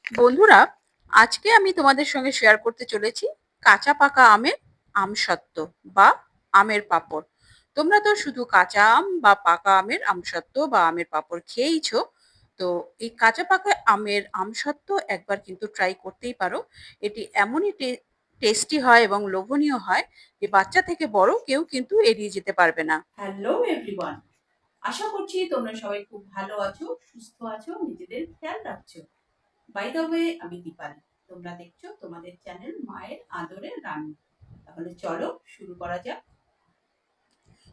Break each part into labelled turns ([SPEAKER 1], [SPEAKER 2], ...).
[SPEAKER 1] বন্ধুরা, আজকে আমি তোমাদের সঙ্গে শেয়ার করতে চলেছি কাঁচা পাকা আমের আমসত্ত্ব বা আমের পাঁপড়। তোমরা তো শুধু কাঁচা আম বা পাকা আমের আমসত্ত্ব বা আমের পাঁপড় খেয়েইছো। তো এই কাঁচা পাকা আমের আমসত্ত্ব একবার কিন্তু ট্রাই করতেই পারো। এটি এমনই টেস্টি হয় এবং লোভনীয় হয় যে বাচ্চা থেকে বড় কেউ কিন্তু এড়িয়ে যেতে পারবে না। হ্যালো এভরিওয়ান, আশা করছি তোমরা সবাই খুব ভালো আছো, সুস্থ আছো, নিজেদের খেয়াল রাখছো। বাই দ্য ওয়ে, আমি দীপালি। তোমরা দেখছো তোমাদের চ্যানেল মায়ের আদরের রান্না। তাহলে চলো শুরু করা যাক।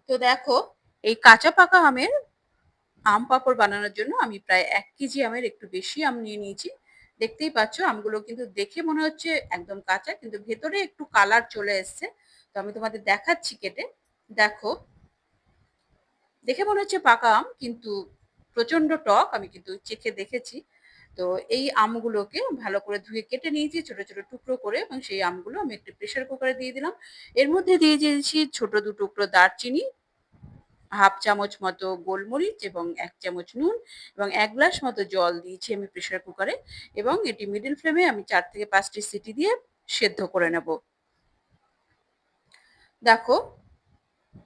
[SPEAKER 1] তো দেখো, এই কাঁচা পাকা আমের আম পাঁপড় বানানোর জন্য আমি প্রায় 1 কেজি আমের একটু বেশি আম নিয়ে নিয়েছি। দেখতেই পাচ্ছ আমগুলো কিন্তু দেখে মনে হচ্ছে একদম কাঁচা, কিন্তু ভেতরে একটু কালার চলে এসছে। তো আমি তোমাদের দেখাচ্ছি কেটে। দেখো, দেখে মনে হচ্ছে পাকা আম, কিন্তু প্রচন্ড টক। আমি কিন্তু চেখে দেখেছি। তো এই আমগুলোকে ভালো করে ধুয়ে কেটে নিয়েছি ছোট ছোট টুকরো করে, এবং সেই আমগুলো আমি একটু প্রেসার কুকারে দিয়ে দিলাম। এর মধ্যে দিয়ে দিয়েছি ছোট 2 টুকরো দারচিনি, হাফ চামচ মতো গোলমরিচ এবং 1 চামচ নুন, এবং 1 গ্লাস মতো জল দিয়েছি আমি প্রেসার কুকারে। এবং এটি মিডিল ফ্লেমে আমি 4 থেকে 5টি সিটি দিয়ে সেদ্ধ করে নেব। দেখো,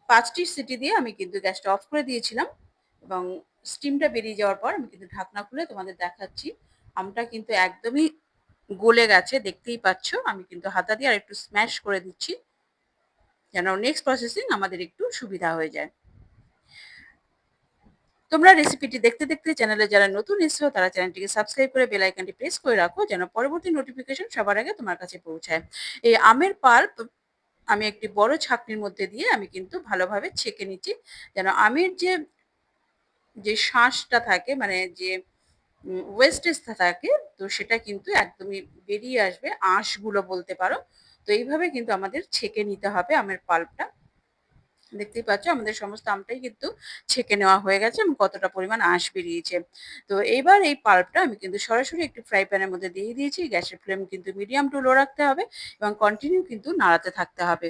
[SPEAKER 1] 5টি সিটি দিয়ে আমি কিন্তু গ্যাসটা অফ করে দিয়েছিলাম, এবং স্টিমটা বেরিয়ে যাওয়ার পর আমি কিন্তু ঢাকনা খুলে তোমাদের দেখাচ্ছি। আমটা কিন্তু একদমই গলে গেছে, দেখতেই পাচ্ছ। আমি কিন্তু হাতা দিয়ে আর একটু স্ম্যাশ করে দিচ্ছি, যেন নেক্সট প্রসেসিং আমাদের একটু সুবিধা হয়ে যায়। তোমরা রেসিপিটি দেখতে দেখতে চ্যানেলে যারা নতুন এসেছো তারা চ্যানেলটিকে সাবস্ক্রাইব করে বেল আইকনটি প্রেস করে রাখো, যেন পরবর্তী নোটিফিকেশন সবার আগে তোমার কাছে পৌঁছায়। এই আমের পাল্প আমি একটি বড় ছাঁকনির মধ্যে দিয়ে আমি কিন্তু ভালোভাবে ছেঁকে নিচ্ছি, যেন আমের যে যে শাঁসটা থাকে, মানে যে ওয়েস্টেজটা থাকে, তো সেটা কিন্তু একদমই বেরিয়ে আসবে, আঁশগুলো বলতে পারো। তো এইভাবে কিন্তু আমাদের ছেঁকে নিতে হবে আমের পাল্পটা। দেখতেই পাচ্ছ আমাদের সমস্ত আমটাই কিন্তু ছেঁকে নেওয়া হয়ে গেছে এবং কতটা পরিমাণ আঁশ বেরিয়েছে। তো এইবার এই পাল্পটা আমি কিন্তু সরাসরি একটি ফ্রাই প্যানের মধ্যে দিয়ে দিয়েছি। গ্যাসের ফ্লেম কিন্তু মিডিয়াম টু লো রাখতে হবে, এবং কন্টিনিউ কিন্তু নাড়াতে থাকতে হবে।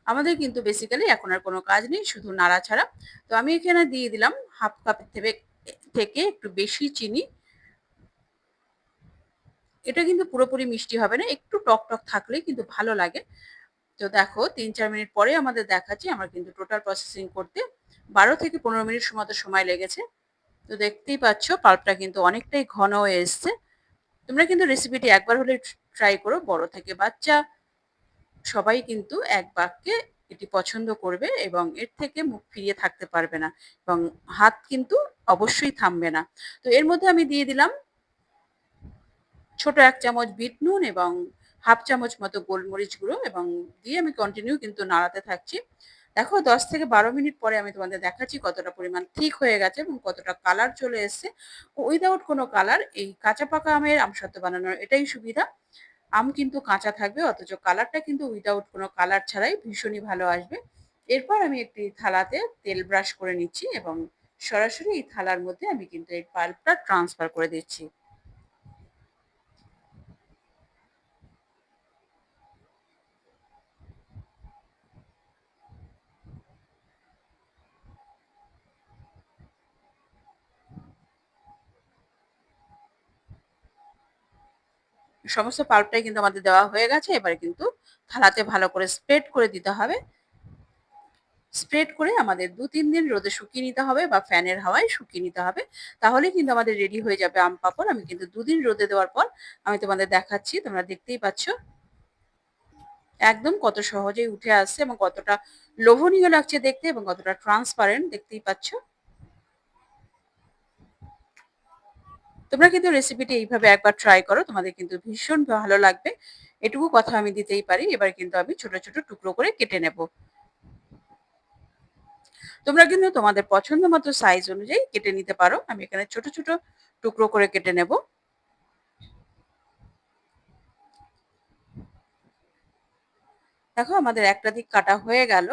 [SPEAKER 1] আমাদের কিন্তু বেসিক্যালি এখন আর কোনো কাজ নেই, শুধু নাড়া ছাড়া। তো আমি এখানে দিয়ে দিলাম হাফ কাপের থেকে একটু বেশি চিনি। এটা কিন্তু পুরোপুরি মিষ্টি হবে না, একটু টক টক থাকলেই কিন্তু ভালো লাগে। তো দেখো, 3-4 মিনিট পরে আমাদের দেখাচ্ছি, আমার কিন্তু টোটাল প্রসেসিং করতে 12 থেকে 15 মিনিট মতো সময় লেগেছে। তো দেখতেই পাচ্ছ পাল্পটা কিন্তু অনেকটাই ঘন হয়ে এসছে। তোমরা কিন্তু রেসিপিটি একবার হলে ট্রাই করো, বড় থেকে বাচ্চা সবাই কিন্তু এক বাক্যে এটি পছন্দ করবে এবং এর থেকে মুখ ফিরিয়ে থাকতে পারবে না, এবং হাত কিন্তু অবশ্যই থামবে না। তো এর মধ্যে আমি দিয়ে দিলাম ছোট 1 চামচ বিট নুন এবং হাফ চামচ মতো গোলমরিচ গুঁড়ো, এবং দিয়ে আমি কন্টিনিউ কিন্তু নাড়াতে থাকছি। দেখো, 10 থেকে 12 মিনিট পরে আমি তোমাদের দেখাচ্ছি কতটা পরিমাণ ঠিক হয়ে গেছে এবং কতটা কালার চলে এসছে। উইদাউট কোনো কালার এই কাঁচা পাকা আমের আমসত্ত্ব বানানোর এটাই সুবিধা। আম কিন্তু কাঁচা থাকবে, অথচ কালারটা কিন্তু উইদাউট কোনো কালার ছাড়াই ভীষণই ভালো আসবে। এরপর আমি একটি থালাতে তেল ব্রাশ করে নিচ্ছি, এবং সরাসরি এই থালার মধ্যে আমি কিন্তু এই পাল্পটা ট্রান্সফার করে দিচ্ছি। সমস্ত পাল্পটাই কিন্তু আমাদের দেওয়া হয়ে গেছে। এবারে কিন্তু থালাতে ভালো করে স্প্রেড করে দিতে হবে। স্প্রেড করে আমাদের 2-3 দিন রোদে শুকিয়ে নিতে হবে, বা ফ্যানের হাওয়ায় শুকিয়ে নিতে হবে। তাহলেই কিন্তু আমাদের রেডি হয়ে যাবে আম পাঁপড়। আমি কিন্তু 2 দিন রোদে দেওয়ার পর আমি তোমাদের দেখাচ্ছি। তোমরা দেখতেই পাচ্ছ একদম কত সহজেই উঠে আসছে, এবং কতটা লোভনীয় লাগছে দেখতে, এবং কতটা ট্রান্সপারেন্ট দেখতেই পাচ্ছ। তোমরা কিন্তু রেসিপিটি এইভাবে একবার ট্রাই করো, তোমাদের কিন্তু ভীষণ ভালো লাগবে। এটুকু কথা আমি দিতেই পারি। এবার কিন্তু আমি ছোট ছোট টুকরো করে কেটে নেব। তোমরা কিন্তু তোমাদের পছন্দ মতো সাইজ অনুযায়ী কেটে নিতে পারো। আমি এখানে ছোট ছোট টুকরো করে কেটে নেব। দেখো, আমাদের একটা দিক কাটা হয়ে গেল।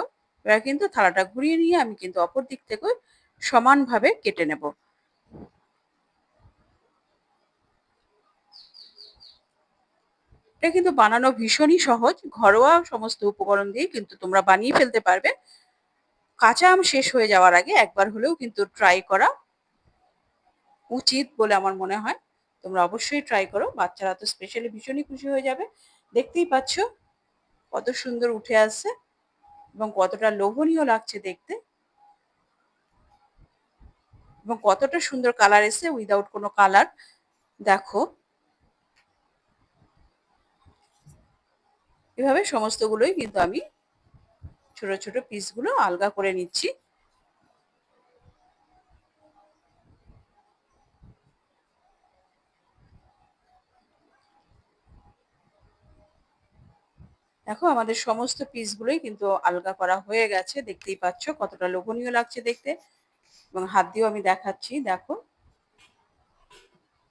[SPEAKER 1] এবার কিন্তু থালাটা ঘুরিয়ে নিয়ে আমি কিন্তু অপর দিক থেকে সমানভাবে কেটে নেব। এটা কিন্তু বানানো ভীষণই সহজ, ঘরোয়া সমস্ত উপকরণ দিয়ে কিন্তু তোমরা বানিয়ে ফেলতে পারবে। কাঁচা আম শেষ হয়ে যাওয়ার আগে একবার হলেও কিন্তু ট্রাই করা উচিত বলে আমার মনে হয়। তোমরা অবশ্যই ট্রাই করো, বাচ্চারা তো স্পেশালি ভীষণই খুশি হয়ে যাবে। দেখতেই পাচ্ছ কত সুন্দর উঠে আসছে এবং কতটা লোভনীয় লাগছে দেখতে এবং কতটা সুন্দর কালার এসছে উইদাউট কোনো কালার। দেখো এভাবে সমস্তগুলোই কিন্তু আমি ছোট ছোট পিসগুলো আলগা করে নিচ্ছি। দেখো আমাদের সমস্ত পিসগুলোই কিন্তু আলগা করা হয়ে গেছে, দেখতেই পাচ্ছ কতটা লোভনীয় লাগছে দেখতে এবং হাত দিয়েও আমি দেখাচ্ছি। দেখো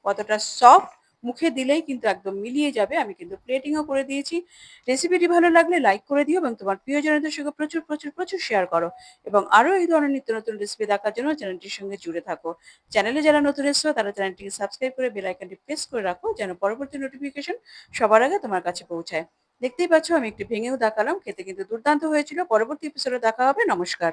[SPEAKER 1] কতটা সফট, মুখে দিলেই কিন্তু একদম মিলিয়ে যাবে। আমি কিন্তু প্লেটিংও করে দিয়েছি। রেসিপিটি ভালো লাগলে লাইক করে দিও এবং তোমার প্রিয়জনদের সঙ্গে প্রচুর প্রচুর প্রচুর শেয়ার করো এবং আরো এই ধরনের নিত্য নতুন রেসিপি দেখার জন্য চ্যানেলটির সঙ্গে জুড়ে থাকো। চ্যানেলে যারা নতুন এসছো তারা চ্যানেলটিকে সাবস্ক্রাইব করে বেল আইকনটি প্রেস করে রাখো যেন পরবর্তী নোটিফিকেশন সবার আগে তোমার কাছে পৌঁছায়। দেখতেই পাচ্ছ আমি একটু ভেঙেও দেখালাম, খেতে কিন্তু দুর্দান্ত হয়েছিল। পরবর্তী এপিসোডে দেখা হবে। নমস্কার।